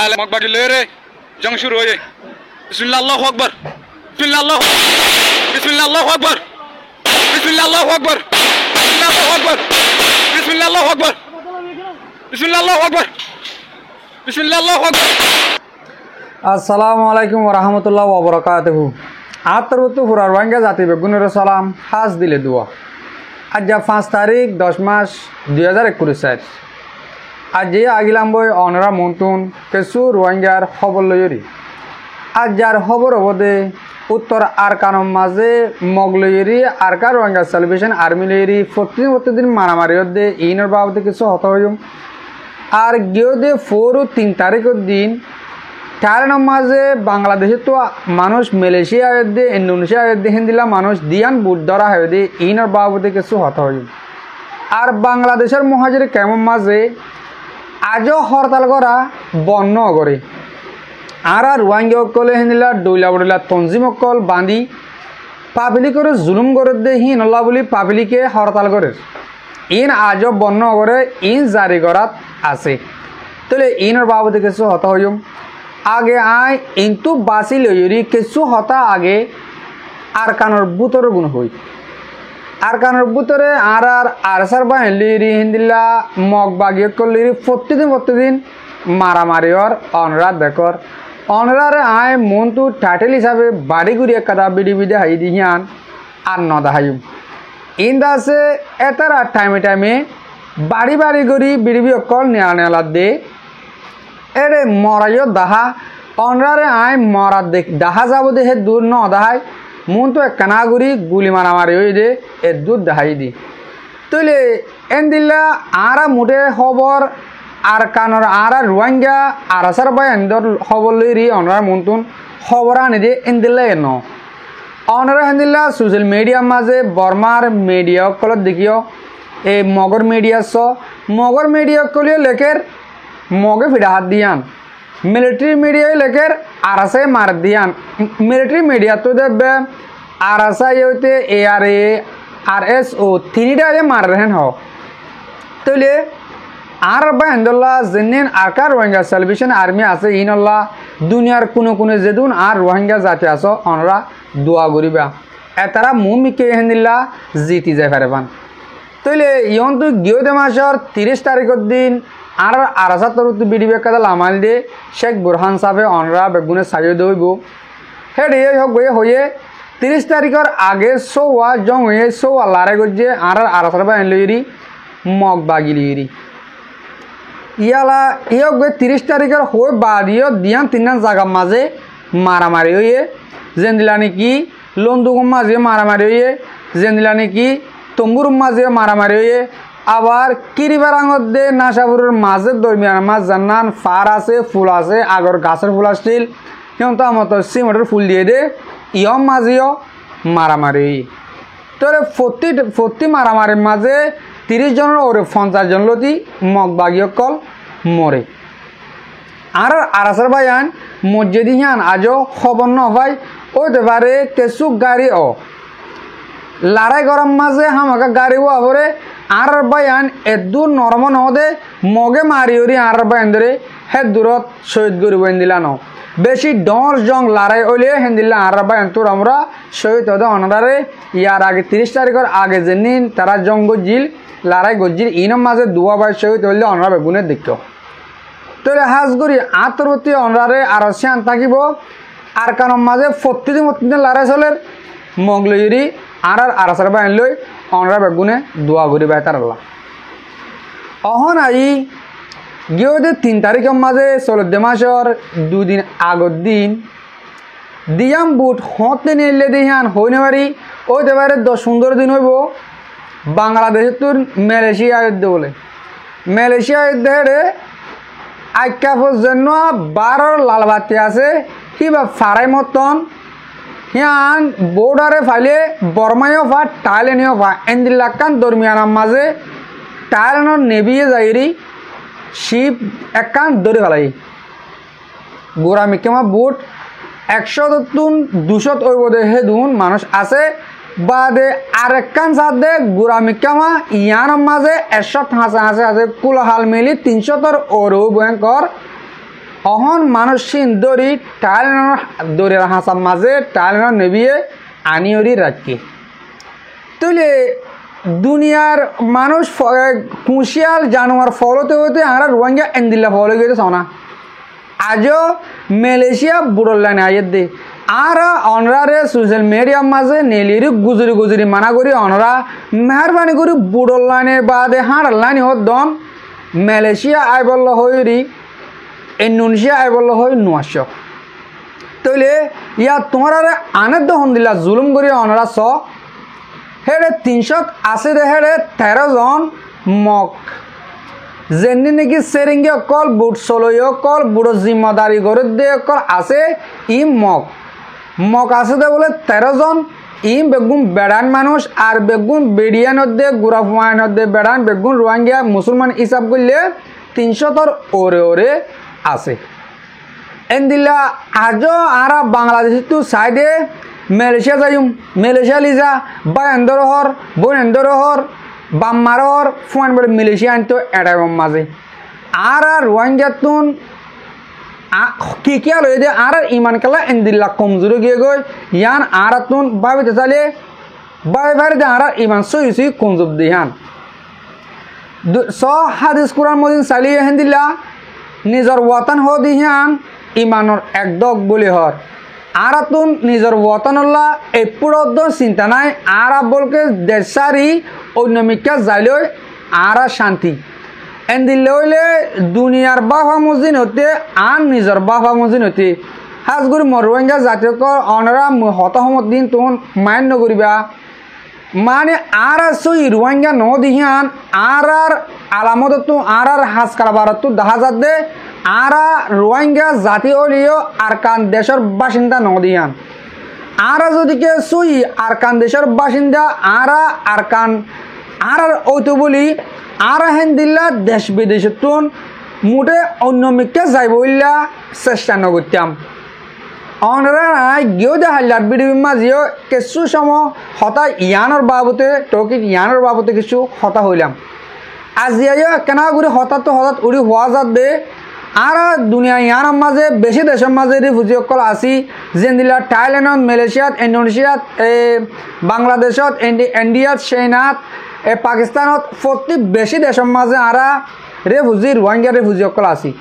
তাহলে মগবাটি লয়ে রে জং শুরু হয়ে বিসমিল্লাহ আল্লাহু আকবার বিসমিল্লাহ আল্লাহু বিসমিল্লাহ আল্লাহু আকবার বিসমিল্লাহ আল্লাহু আকবার বিসমিল্লাহ আল্লাহু আকবার বিসমিল্লাহ আল্লাহু আকবার বিসমিল্লাহ আল্লাহু আকবার বিসমিল্লাহ আল্লাহু আকবার। আসসালামু আলাইকুম ওয়া রাহমাতুল্লাহি ওয়া বারাকাতুহু। আতরুতু ফুরার ওয়াঙ্গা জাতি বেগুনের সালাম হাজ দিলে দোয়া। আজ 5 তারিখ 10 মাস 2021 আজ আগিলাম বই অনরা মন্তুন কেসু রোহিঙ্গার খবর লইরি আজ যার খবর অবদে উত্তর আরকানম মাঝে মগলইরি আরকার রোহিঙ্গা সেলিব্রেশন আর্মি লইরি প্রতিদিন মারামারি দে ইনর বাবদে কিছু হত হইম আর গিয়ে দে 4 ও 3 তারিখের দিন থাইল্যান্ডের মাঝে বাংলাদেশে তো মানুষ মালয়েশিয়া দে ইন্দোনেশিয়া দে হিন্দিলা মানুষ দিয়ান বুট ধরা হয় দে ইনর বাবদে কিছু হত হইম আর বাংলাদেশের মহাজির কেমন মাঝে আজও হরতাল করা বন্ধ করে আর রোহিঙ্গা অকলে হিন্দিলা ডইলা বড়িলা তঞ্জিম অকল বাঁধি পাবলিকের জুলুম করে দে হিনল্লা বলি পাবলিকে হরতাল করে ইন আজও বন্ধ করে ইন জারি করাত আছে তাহলে ইনর বাবদে কিছু হতা হইম আগে আয় ইন্তু বাসি লইরি কিছু হতা আগে আর কানোর বুতর গুণ হই আর কানোর বুতরে আর আরসার বা লিরি হিন্দিলা মগ বাগিয়ে করলিরি প্রতিদিন মারামারির অনরা দেখর অনরারে আয় মনটু টাইটেল হিসাবে বাড়ি ঘুরিয়ে কাদা বিড়ি বিড়ে হাই দিহিয়ান আর নদা হাইম ইন্দা আছে এটার টাইমে বাড়ি করি বিড়ি অকল নেলা দে এরে মরাইও দাহা অনরারে আয় মরা দাহা যাব দে হে দূর ন দাহাই মন তো কানা গুড়ি গুলি মারামারি হয়ে দে এ দূর দাহাই দি তৈলে এন দিল্লা আরা মুঠে খবর আর কানর আরা রোহিঙ্গা আর আসার বা এন্দর খবর লইরি অনরার মনতুন খবর আনি দে এন দিল্লা এন অনরা এন দিল্লা সোশ্যাল মিডিয়ার মাঝে বর্মার মিডিয়া কলত দেখিও এই মগর মিডিয়া কলিও লেখের মগে ফিডা হাত দিয়ান মিলিটারি মিডিয়া লেখের আরাসে মার দিয়ান মিলিটারি মিডিয়া তো দেখবে আরাসাই হইতে ARA RSO তিনটা মার রেহেন হ তাইলে আর বা এন্দল্লা জেনেন আরকার রোহিঙ্গা সেলিব্রেশন আর্মি আছে ইনল্লা দুনিয়ার কোনো যেদুন আর রোহিঙ্গা জাতি আছো অনরা দোয়া করিবা এতারা মুমিকে হেন্দিল্লা জিতি যায় পারেবান তাইলে ইয়ন তো গিয়ে মাসের 30 তারিখের দিন আর আরাসা তরুত বিডি বেকাদা লামাল দিয়ে শেখ বুরহান সাহেব অনরা বেগুনে সাইয়ে দইব হে রে হোক বই হয়ে 30 তারিখের আগে সোয়া জং হয়ে সোয়া লারে গজে আর আরাসার বা এনলইরি মগ বাগিলিরি ইয়ালা ইয়ক বই 30 তারিখের হয়ে বাদিও দিয়ান তিনটা জায়গা মাঝে মারামারি হয়ে যেন দিলা নাকি লন্দুগম মাঝে মারামারি হয়ে যেন দিলা নাকি তম্বুর মাঝে মারামারি হয়ে আবার কিরিবারাঙত দে নাশাপুরের মাঝের দরমিয়ান মাছ জান্নান ফার আছে ফুল আছে আগর গাছের ফুল আসছিল সিমত মতো সিমেন্টের ফুল দিয়ে দে ইয়ম মাঝেও মারামারি তোরে প্রতি মারামারির মাঝে 30 জনের ওরে 50 জন লতি মগ বাগিয়ে কল মরে আর আরাসার ভাইয়ান মসজিদি হিয়ান আজও খবর ন ভাই ওইতে পারে কেসু গাড়ি লড়াই গরম মাঝে হামাকা গাড়িও আবরে আর বায়ান এদূর নরম নদে মগে মারিওরি আর বায়ান ধরে হে দূরত শহীদ গরিব দিলানো বেশি ডর জং লড়াই হইলে হেন্দিল্লা আর বায়ান তোর আমরা শহীদ হতে অনারে ইয়ার আগে 30 তারিখের আগে যেদিন তারা জং গজিল লড়াই গজিল ইনম মাঝে দুয়া বাই শহীদ হইলে অনরা বেগুনের দিক তোরে হাজ করি আতরতি অনরারে আর সিয়ান থাকিব আর কারণ মাঝে প্রতিদিন লড়াই চলের মগলইরি আর আরাসার বায়ান লই অনরা বেগুনে দোয়া করি বেতার আল্লাহ অহন আই গিয়ে 3 তারিখের মাঝে 14 মাসের 2 দিন আগর দিন দিয়াম বুট হতে নিলে দিহান হইনে পারি ওইতে পারে 10-15 দিন হইব বাংলাদেশের তোর মালয়েশিয়া যুদ্ধ বলে মালয়েশিয়া যুদ্ধে আইকাফর জন্য 12 লালবাতি আছে কিবা ফারাই মতন হিয়ান বর্ডারে ফাইলে বর্মায়ও ফা টাইলেনিও ফা এন্দিল্লাকান দরমিয়ানার মাঝে টাইলেনের নেভিয়ে যাইরি শিপ একান ধরে ফেলাই গোড়া মিকেমা বুট 100-200 ওই বোধে হেদুন মানুষ আছে বাদে আরেকখান সাথে গুড়া মিকামা ইয়ার মাঝে 100 হাসে আছে কুলহাল মিলি 300 ওরও ভয়ঙ্কর অহন মানুষ সিন দরি টাইলের দরিয়ার হাসার মাঝে টাইলের নেবিয়ে আনিয়রি রাখি তুলে দুনিয়ার মানুষ কুশিয়াল জানোয়ার ফলতে হতে আমরা রোহিঙ্গা এন্দিল্লা ফলো গেছে সোনা আজও মালয়েশিয়া বুড়লাইনে আয়ের দে আর অনরারে সোশ্যাল মিডিয়ার মাঝে নেলিরি গুজরি গুজরি মানা করি অনরা মেহরবানি করি বুড়লাইনে বাদে হাঁড়ার লাইনে হত দম মালয়েশিয়া আই বলল হইরি ইন্দোনেশিয়া আই বলল হই নোয়াশ তইলে ইয়া তোমার আনের দহন দিলা জুলুম করি অনরা স হেড়ে 380 হেড়ে 13 জন মক যেনি নাকি সেরিঙ্গে অকল বুট চলই অকল বুড়ো জিম্মাদারি করে দে অকল আছে ই মক আছে দে বলে 13 জন ই বেগুন বেড়ান মানুষ আর বেগুন বেড়িয়ানত দে গুড়াফুয়ানত দে বেড়ান বেগুন রোহিঙ্গা মুসলমান হিসাব করলে 300 ওরে ওরে আছে এন্দিল্লা আজও আরা বাংলাদেশ তো সাইডে মালয়েশিয়া যাইম মালয়েশিয়া লিজা বা এন্দরহর বোন এন্দরহর বাম্মারহর ফোন বলে মালয়েশিয়া আনতো এটার মাঝে আর রোহিঙ্গাতুন কি কি লই দে আর ইমান কালা এন্দিল্লা কমজোর গিয়ে গই ইয়ান আর তুন ভাবিতে চালে ভাবে দে আর ইমান সই কমজোর দিহান স হাদিস কুরআন মদিন চালিয়ে হেন্দিল্লা নিজর ওয়াতান হ দিহান ইমানর একদক বলি হর আর তুন নিজর ওয়াতানল্লা এই পুরোদ্দ চিন্তা নাই আর বলকে দেশারি অন্যমিকা যাইলৈ আর শান্তি এন্দিল্লে হইলে দুনিয়ার বাফা মসজিদ হতে আন নিজর বাফা মসজিদ হতে হাজগুড়ি মরোহিঙ্গা জাতীয় অনরা হতাহমত দিন তুন মান্য করিবা মানে আর সই রোহিঙ্গা ন দিহান আর আলামত তো আর হাজ কারবার তো দেখা যাত দে আর রোহিঙ্গা জাতি হলিও আরকান দেশের বাসিন্দা ন দিহান আর যদিকে সই আরকান দেশের বাসিন্দা আর আরকান আর ওইতো বলি আর হেন্দিল্লা দেশ বিদেশ তুন মুঠে অন্য মিকে যাইব চেষ্টা নগরতাম অনরা গিয়েও দেখার বিডিবির মাঝেও কিছু সময় হতা ইয়ানোর বাবতে টকিত ইয়ানোর বাবতে কিছু হতা হইলাম আজিও কেনা করে হঠাৎ উড়ি হওয়া যাত দে আর দুনিয়া ইয়ানোর মাঝে বেশি দেশের মাঝে রিফিউজি সকল আসি যেন দিলা থাইল্যান্ডত মালয়েশিয়াত ইন্দোনেশিয়াত বাংলাদেশত ইন্ডিয়াত চাইনাত পাকিস্তানত প্রতি বেশি দেশের মাঝে আর রিফিউজি রোহিঙ্গা রিফিউজি সকল আসি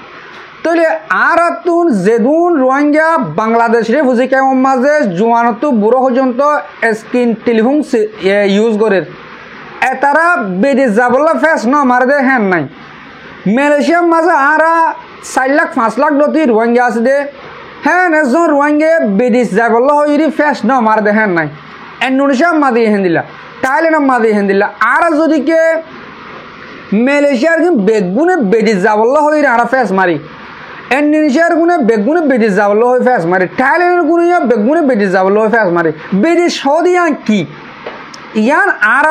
তাহলে আর তুন যেদুন রোহিঙ্গা বাংলাদেশ রিফিউজি ক্যাম্পের মাঝে জোয়ানত বুড়ো পর্যন্ত স্ক্রিন টেলিফোন ইউজ করে তারা বেদিস যাবলা ফেস ন মারে দে হ্যান নাই মালয়েশিয়ার মাঝে আর 4 লাখ 5 লাখ লতি রোহিঙ্গা আছে দে হ্যাঁ এজন রোহিঙ্গা বেদিস যাবলা হইরি ফেস ন মারে দে হ্যান নাই ইন্দোনেশিয়ার মাঝে হেন দিলা থাইল্যান্ডের মাঝে হেন দিলা আর যদি কে মালয়েশিয়ার বেগুনে বেদিস যাবলা হইরি আর ফেস মারি ইন্দোনেশিয়ার গুনে বেগুনে বেদিস যাবলা হই ফেস মারি থাইল্যান্ডের গুনে বেগুনে বেদিস যাবলা হই ফেস মারি বেদিস সদিয়া কি ইয়ান আর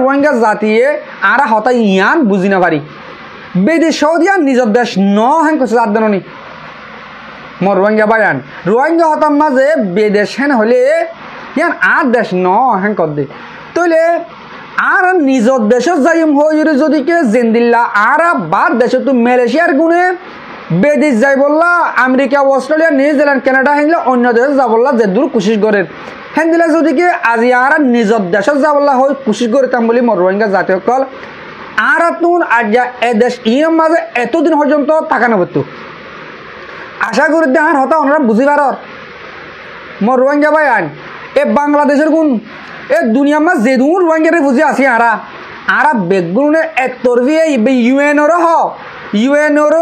রোহিঙ্গা জাতিয়ে আর হতা ইয়ান বুঝি না পারি বেদে সৌদিয়া নিজের দেশ ন হ্যাঁ করছে যার দেনি মর রোহিঙ্গা বায়ান রোহিঙ্গা হতার মাঝে বেদেশ হ্যাঁ হলে ইয়ান আর দেশ ন হ্যাঁ কর দে তইলে আর নিজের দেশত যাইম হই যদি কে জেন্দিল্লা আর বাদ দেশে তো মালয়েশিয়ার গুণে বেদিস যাই বললা America Australia New Zealand Canada Hanle অন্য দেশে যাবল্লা যে দূর কোশিশ করে হেনদিলা যদি কি আজি আর নিজের দেশত যাবল্লা হয় কোশিশ করতাম বলি মর রোহিঙ্গা জাতীয় কল আর তুন আজ এ দেশ ইয়ের মাঝে এতদিন পর্যন্ত তাকানো পড়তো আশা করি দেহার হতা ওনারা বুঝিবার মর রোহিঙ্গা ভাই আন এ বাংলাদেশের গুণ এ দুনিয়ার মাঝ যে দুন রোহিঙ্গারে বুঝে আসি আর বেগুনে এক তরফিয়ে ইউএনর ইউএনর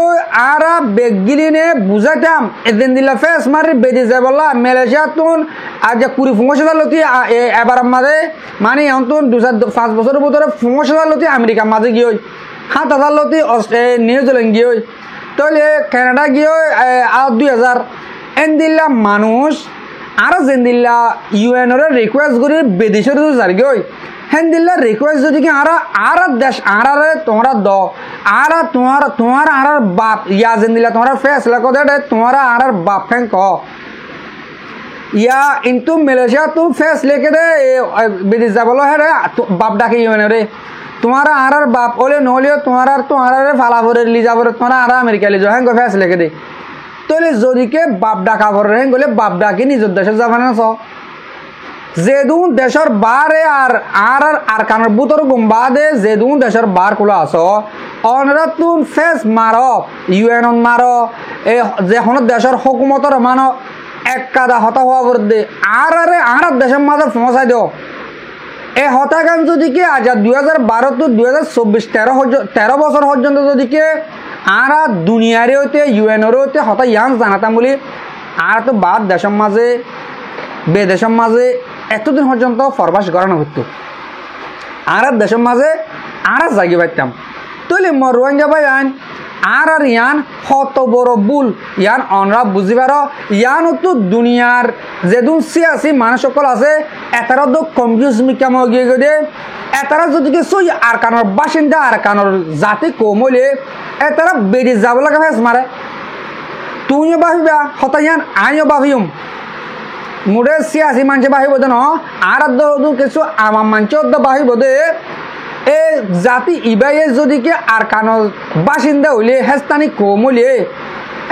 আর বেগিলিনে বুঝাইতাম এদিন দিলা ফেস মারি বেদি যায় বললা মালয়েশিয়া তুন আজ 20-25 লতি এবার মাঝে মানে এখন তুন 2-5 বছরের ভিতরে 25 লতি আমেরিকার মাঝে গিয়ে 7,000 লতি নিউজিল্যান্ড গিয়ে তাহলে কানাডা গিয়ে আর 2,000 এন দিল্লা মানুষ আর যেন দিল্লা ইউএনর রিকোয়েস্ট করে বেদেশের যার গিয়ে হেন দিল্লা রিকোয়েস্ট যদি কি আর দেশ আর তোমরা দ আর তোমার আর বাপ ইয়া যেন দিল্লা তোমরা ফেসলা কো দে তোমার আর বাপ ফেন ক ইয়া ইনটু মালয়েশিয়া তু ফেস লেকে দে বিদেশ যাবলো হে রে বাপ ডাকে ইউএনর রে তোমার আর বাপ ওলে নলিও তোমার আর ফালা ভরে লি যাবরে তোমার আর আমেরিকা লি যাও হ্যাঁ ফেস লেকে দে তাহলে যদিকে বাপ ডাকা করে গেলে বাপ ডাকি নিজের দেশে যাবে না যেদুন দেশের বারে আর কানের বুতর গুম্বা দে যেদুন দেশের বার কুলো আস অনরা তুন ফেস মারো ইউএন মারো এ যেখন দেশের হুকুমতর মানো এক কাদা হতা হওয়া করে দে আর দেশের মাঝে পৌঁছাই দিও এই হতাকান যদি কি আজ 2012 to 2024 13 বছর পর্যন্ত যদি কি আর দুনিয়ারে হইতে ইউএনের হইতে হতা ইয়ান জানাতাম বলি আর তো বাদ দেশের মাঝে বেদেশের মাঝে এতদিন পর্যন্ত ফরবাস করানো হতো আর দেশের মাঝে আর জাগি পাইতাম তাহলে মর রোহিঙ্গা ভাই আইন আর ইয়ান হত বড় বুল ইয়ান অনরা বুঝিবার ইয়ান তো দুনিয়ার যেদুন সিয়াসি মানুষ সকল আছে এতারা তো কনফিউজ মিকাম গিয়ে গিয়ে এতারা যদি কিছু আর কানোর বাসিন্দা আর কানোর জাতি কমলে এতারা বেড়ে যাব লাগে ফেস মারে তুমিও ভাবিবা হতা ইয়ান আইও ভাবিম মুড়ে সিয়াসি মানুষে বাহিব দে আর কিছু আমার মানুষ বাহিব দে এ জাতি ইবাইয়ে যদি কে আর কানো বাসিন্দা হইলে হেস্তানি কম হইলে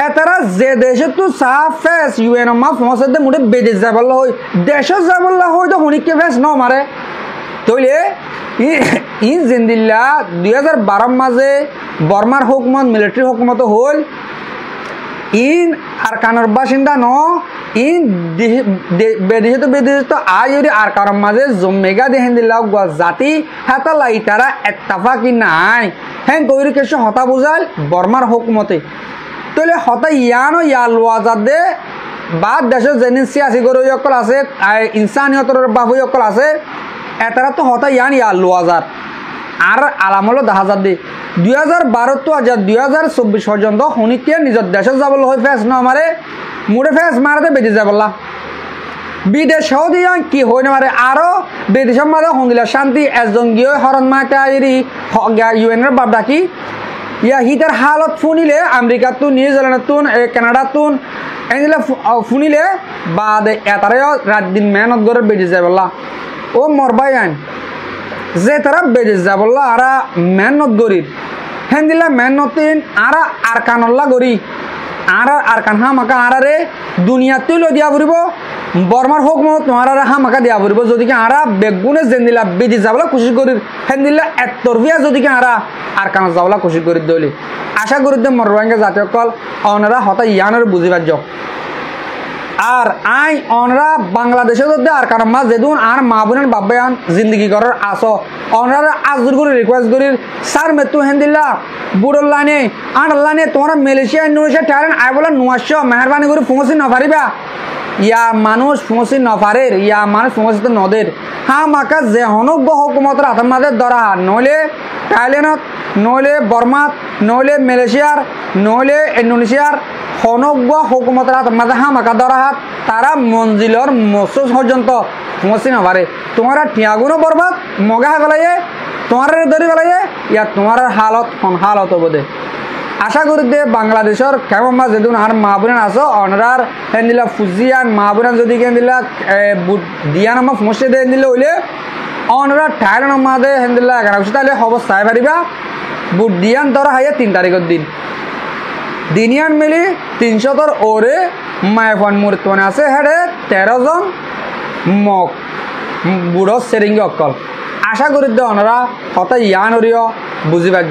এতারা যে দেশে তো সাফ ফেস ইউএন মা ফসে দে মুড়ে বেদে যাবল হই দেশ যাবল হই তো হনিকে ফেস ন মারে তইলে ই জিন্দিল্লা 2012 মাঝে বর্মার হুকুমত মিলিটারি হুকুমত হল ইন আর কানোর বাসিন্দা ন ইন বেদিত আয়ুরি আর কারণ মাঝে জমেগা দেহেন দিলা জাতি হাতা লাই তারা এত্তাফা কি নাই হ্যাঁ গৈরি কিছু হতা বুঝাল বর্মার হুকুমতে তাহলে হতা ইয়ানো ইয়াল ওয়াজাদ দে বাদ দেশের যেন সিয়াসি গরু অকল আছে ইনসানিয়তর বাবু অকল আছে এতারা তো হতা ইয়ান ইয়াল ওয়াজাদ আর আলামলো 10,000 দি 2012 তো আজ 2024 পর্যন্ত হনিকে নিজের দেশে যাবল হয় ফেস ন মারে মুড়ে ফেস মারতে বেঁচে যাবলা বিদেশেও দিয়া কি হয় না মারে আরো বিদেশের মাঝে হন্দিলা শান্তি একজন গিয়ে হরণ মাকাইরি ইউএনের বাপ ডাকি ইয়া হিতার হালত ফুনিলে আমেরিকা তুন নিউজিল্যান্ড তুন কানাডা তুন এগুলা ফুনিলে বাদে এতারে রাত দিন মেহনত করে বেঁচে যাবলা ও মরবাই আইন যে তারা বেজে যাবল্লা আরা মেহনত গরির হেন্দিলা মেহনতিন আরা আর কানল্লা গরি আর কান হামাকা আরারে দুনিয়া তুলো দিয়া ফুরিব বর্মার হুকুমত তোমার হামাকা দিয়া ফুরিব যদি কি আরা বেগুনে জেন্দিলা বেজে যাবলা কোশিশ করির হেন্দিলা এতরফিয়া যদি কি আরা আর কান যাবলা কোশিশ করি দলি আশা করি দে মর রোহিঙ্গা জাতীয় কল অনরা হতা ইয়ানের বুঝিবার যোগ আর আই অনরা বাংলাদেশে যদি আর কারণ মা যেদুন আর মা বোনের বাবায়ান জিন্দগি করার আসো অনরা আজুর করে রিকোয়েস্ট করি স্যার মেতু হেন্দিল্লা বুড়োর লাইনে আর লাইনে তোমরা মালয়েশিয়া ইন্দোনেশিয়া ট্যালেন্ট আই বলে নুয়াশো মেহরবানি করে পৌঁছি না পারিবা ইয়া মানুষ পৌঁছি না পারে ইয়া মানুষ পৌঁছিতে নদের হ্যাঁ মাকা যে হনব্য হুকুমতের হাতের মাঝে ধরা নইলে থাইল্যান্ডত নইলে বর্মাত নইলে মালয়েশিয়ার নইলে ইন্দোনেশিয়ার হনব্য হুকুমতের হাতের মাঝে হ্যাঁ মাকা ধরা হাত তারা মঞ্জিলর মসুস পর্যন্ত পৌঁছি না পারে তোমার ঠিয়াগুনো বরবাদ মগা বেলাইয়ে তোমার ধরি বেলাইয়ে ইয়া তোমার হালত হালত হব দে আশা করি দে বাংলাদেশের কেমন মা যেদিন আর মা বোন আসো অনার হেন্দিলা ফুজিয়ান মা বোন যদি কেন্দিলা দিয়ান আমার ফমসে দে দিলে হইলে অনারা থাইল্যান্ড মা দে হেন্দিলা 11 তাহলে খবর চাই পারিবা বুট দিয়ান ধরা হাইয়া 3 তারিখের দিন দিনিয়ান মিলি 300 ওরে মায়ফন মূর্তনে আছে হেডে 13 জন মগ বুড়ো সেরিঙ্গি অকল আশা করি দে অনারা হতা ইয়ান হরিয় বুঝিবার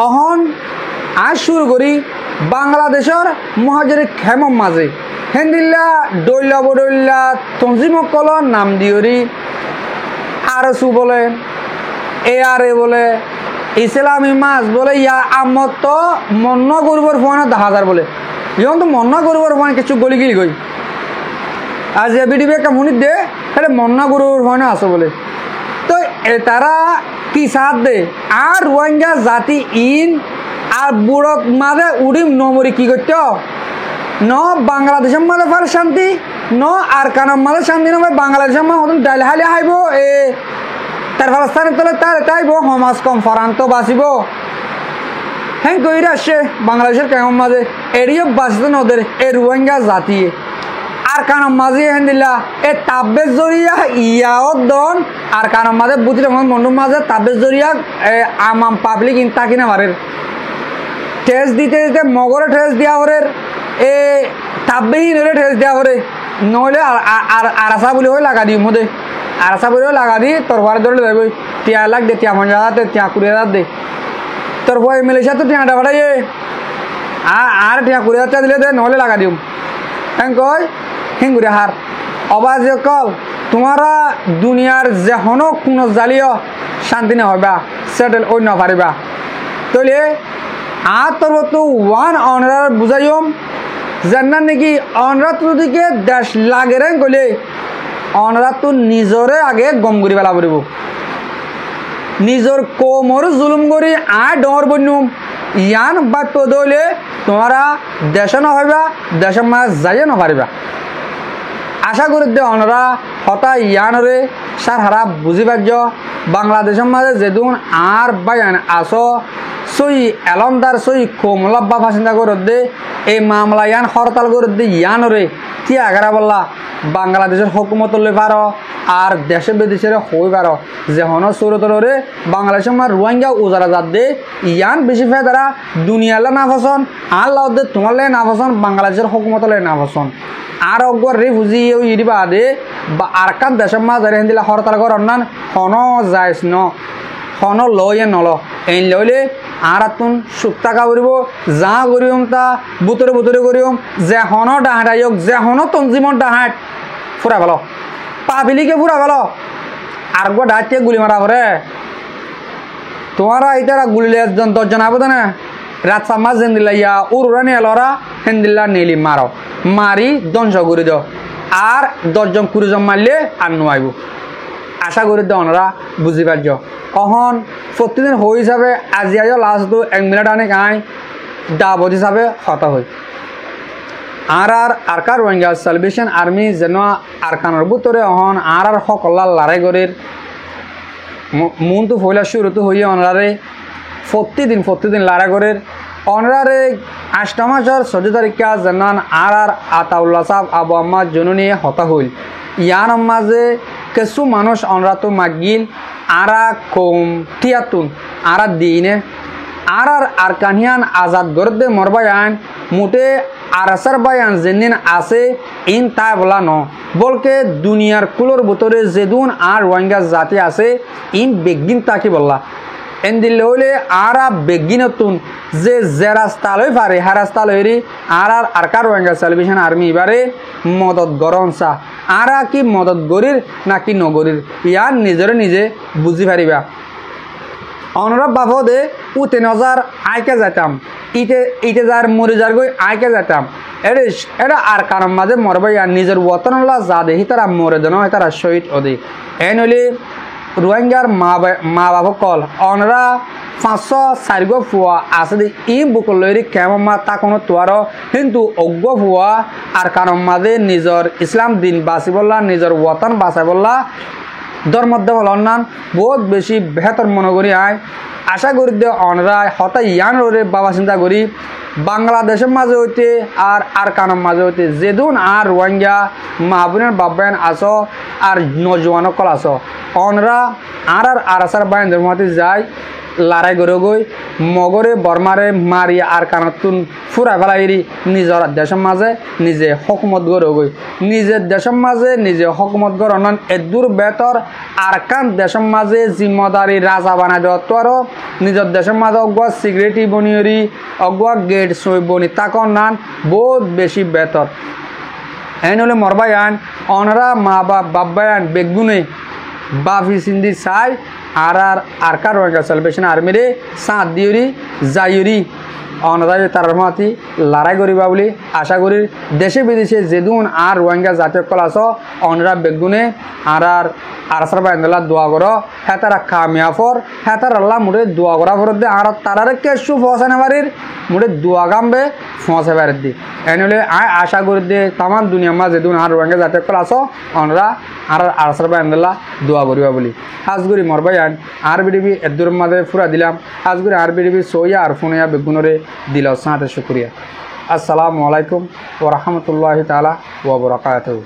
অহন আজ শুরু করি বাংলাদেশের মহাজের খেমম মাঝে হেন্দিল্লা ডইলা বডইল্লা তঞ্জিমকল নাম দিয়রি আরসু বলে এআরএ বলে ইসলামী মাছ বলে ইয়া আমত তো মন্ন গরিবর ফোনে 10,000 বলে ইহন তো মন্ন গরিবর ফোনে কিছু গলি গিলি গই আজ বিডিবি একটা মুনিত দে তাহলে মন্ন গরিবর ফোনে আসো বলে তো তারা কি সাথ দে আর রোহিঙ্গা জাতি ইন আর বুড়ো মাঝে উড়িম নমরি কি করতে ন বাংলাদেশের মাঝে ফার শান্তি ন আর কানার মাঝে শান্তি নয় বাংলাদেশের মাঝে হতন ডাইল হালি হাইব এ তার ফালাস্তানের তলে তার তাইব সমাজ কম ফরান্ত বাঁচিব হ্যাঁ কইরে আসছে বাংলাদেশের কেমন মাঝে এরিও বাঁচতে নদের এ রোহিঙ্গা জাতি আর কানার মাঝে হেন দিলা এ তাব্বের জরিয়া ইয়াও দন আর কানার মাঝে বুঝি মন্ডুর মাঝে তাব্বের জরিয়া আমাম পাবলিক ইনতা কিনা মারের টেস্ট দিতে দিতে মগরে টেস্ট দিয়া ওরের এ তাব্বেহি নইলে ঠেস দেওয়া করে নইলে আরাসা বলে হয়ে লাগা দিই মধ্যে আরাসা বলে লাগা দিই তোর ঘরে ধরলে যাবি টিয়া লাখ দে টিয়া 50,000 দে টিয়া 20,000 দে তোর ভয় মিলেছে তো টিয়াটা ভাড়াই আর টিয়া 20,000 দিলে দে নইলে লাগা দিম হ্যাঁ কয় হিঙ্গুরে হার অবাজ কল তোমারা দুনিয়ার যেহনো কোনো জ্বালিও শান্তি না হইবা সেটেল অন্য পারিবা তইলে আর তোর তো ওয়ান অনার বুঝাইম জান্নার নাকি অনরা তোদিকে দেশ লাগে রে কইলে অনরা তো নিজরে আগে গম করি পেলা পড়ব নিজর কোমর জুলুম করি আর ডর বন্যুম ইয়ান বাদ পদলে তোমরা দেশ না হইবা দেশের মাঝ যাইয়ে না পারিবা আশা করি দে অনরা হতা ইয়ানরে সার হারা বুঝি পার্য বাংলাদেশের মাঝে যেদিন আর বায়ান আসো সই এলমদার সই কোমলাব্বা ফাঁসিন্দা করে দে এই মামলা ইয়ান হরতাল করে দে ইয়ানরে কি আগারা বললা বাংলাদেশের হুকুমত লই পারো আর দেশে বিদেশের হই পারো যে হন সুরতরে বাংলাদেশের মার রোহিঙ্গা উজারা যাত দে ইয়ান বেশি ফেদারা দুনিয়ালে না ফসন আল্লাহ দে তোমার লে না ফসন বাংলাদেশের হুকুমত লে না ফসন আর অগর রিফুজি ইডি বাদে বা আর কান দেশের মাঝে হিন্দিলা হরতাল করার নান হন যাইস ন হন লয়ে নল এই লইলে আর তুন সুক্তাকা করিব যা করিম তা বুতরে বুতরে করিম যে হন ডাহাটাইক যে হন তঞ্জিমন ডাহাট ফুরা ভালো পাবিলিকে ফুরা ভালো আর গো ডাহাতে গুলি মারা করে তোমারা ইতারা গুলিলে 10 জন আবদ না রাত সামাজ জেন্দিলা ইয়া উরুরা নিয়ে লরা হেন্দিল্লা নেলি মারো মারি ধ্বংস করে দাও আর 10 জন 20 জন মারলে আর নোয়াইব আশা করি দে ওনারা বুঝি পারছ অহন প্রতিদিন হই হিসাবে আজি আজ লাস্ট 1 মিনিট আনে গাই দাবত হিসাবে হতা হই আর কার রোহিঙ্গা সালভেশন আর্মি যেন আর কানের ভিতরে অহন আর সকল্লা লড়াই করির মন তো ফইলা শুরুতে হইয়ে ওনারে প্রতিদিন লড়াই করির ওনারে 8 মাসের 14 তারিখে জানান আর আতাউল্লাহ সাহেব আবু আম্মা জননী হতা হইল ইয়ান মাঝে কিছু মানুষ অনরা তো মাগিল আরা কম তিয়াতুন আরা দিনে আর কানিয়ান আজাদ গরদে মরবায়ান মুটে আরাসার বায়ান যেদিন আছে ইন তাই বলা ন বলকে দুনিয়ার কুলোর ভিতরে যেদিন আর রোহিঙ্গা জাতি আছে ইন বেগিন তাকি বললা এন দিলে হইলে আরা বেগিনতুন যে রাস্তা লই পারে হা রাস্তা লইরি আর কার রোহিঙ্গা সালভেশন আর্মি এবারে মদত গরমসা আরা কি মদত গরির নাকি নগরীর ইয়ার নিজে বুঝি পারিবা অনুরব বাবদে উতে নজার আইকে যেতাম ইতে যার মরে যার গই আইকে যেতাম এটা আর কারণ মাঝে মরবে আর নিজের ওতনলা যা দেখি তারা মরে দেন তারা শহীদ অধিক এ নইলে রোহিঙ্গার মা বাবা কল অনরা 500 4 ফুয়া আছে ই বুকল লইরি কেমন মা তা কোনো তোয়ার কিন্তু অজ্ঞ ফুয়া আর কারণ মাঝে নিজের ইসলাম দিন বাঁচি বললা নিজের ওতন বাঁচাই বললা ধর্মদ্দ হলনান বহুত বেশি বেহতর মনে করি আয় আশা করি দে অনরা হতা ইয়ান রে বাবা চিন্তা করি বাংলাদেশের মাঝে হইতে আর কানের মাঝে হইতে যেদিন আর রোহিঙ্গা মা বোনের বাবায়ন আসো আর নজওয়ান কল আসো অনরা আর আসার বায়ন ধর্মতে যায় লড়াই করে গই মগরে বর্মারে মারি আর কানাতুন ফুরা ফেলাইরি নিজের দেশের মাঝে নিজে হকুমত গড়ে গই নিজের দেশের মাঝে নিজে হকুমত গড় অনন এদূর বেতর আর কান দেশের মাঝে জিম্মদারি রাজা বানাই দেওয়া তো আরো নিজের দেশের মাঝে অগুয়া সিগারেটি বনিয়রি অগুয়া গেট সই বনি তাকন নান বহুত বেশি বেতর এন হলে মরবায়ান অনরা মা বাবায়ান বেগুনে বাফি সিন্ধি চাই আর কার রোহিঙ্গা সালভেশন আর্মিরে সাঁত দিয়রি যাইরি অনাদায় তার মাতি লড়াই করিবা বলে আশা করি দেশে বিদেশে যেদিন আর রোহিঙ্গা জাতীয় কল আস অনরা বেগুনে আর আসার বাইন্দলা দোয়া করো হেতারা কামিয়াফর হেতার আল্লাহ মুড়ে দোয়া করা ফরত দে আর তারারে কেসু ফসানে বাড়ির মুড়ে দোয়া গামবে ফসে বাড়ির দি এনলে আশা করি দে তামান দুনিয়া মা যেদিন আর রোহিঙ্গা জাতীয় কল আস অনরা আর আসার বাইন্দলা দোয়া করিবা বলি হাজগুড়ি মরবাইন আর বিডিবি এদুর মাঝে ফুরা দিলাম হাজগুড়ি আর বিডিবি সইয়া আর ফোনিয়া বেগুনরে দিল সাথে শুক্রিয়া আসসালামু আলাইকুম ওয়া রাহমাতুল্লাহি তাআলা ওয়া বারাকাতুহু।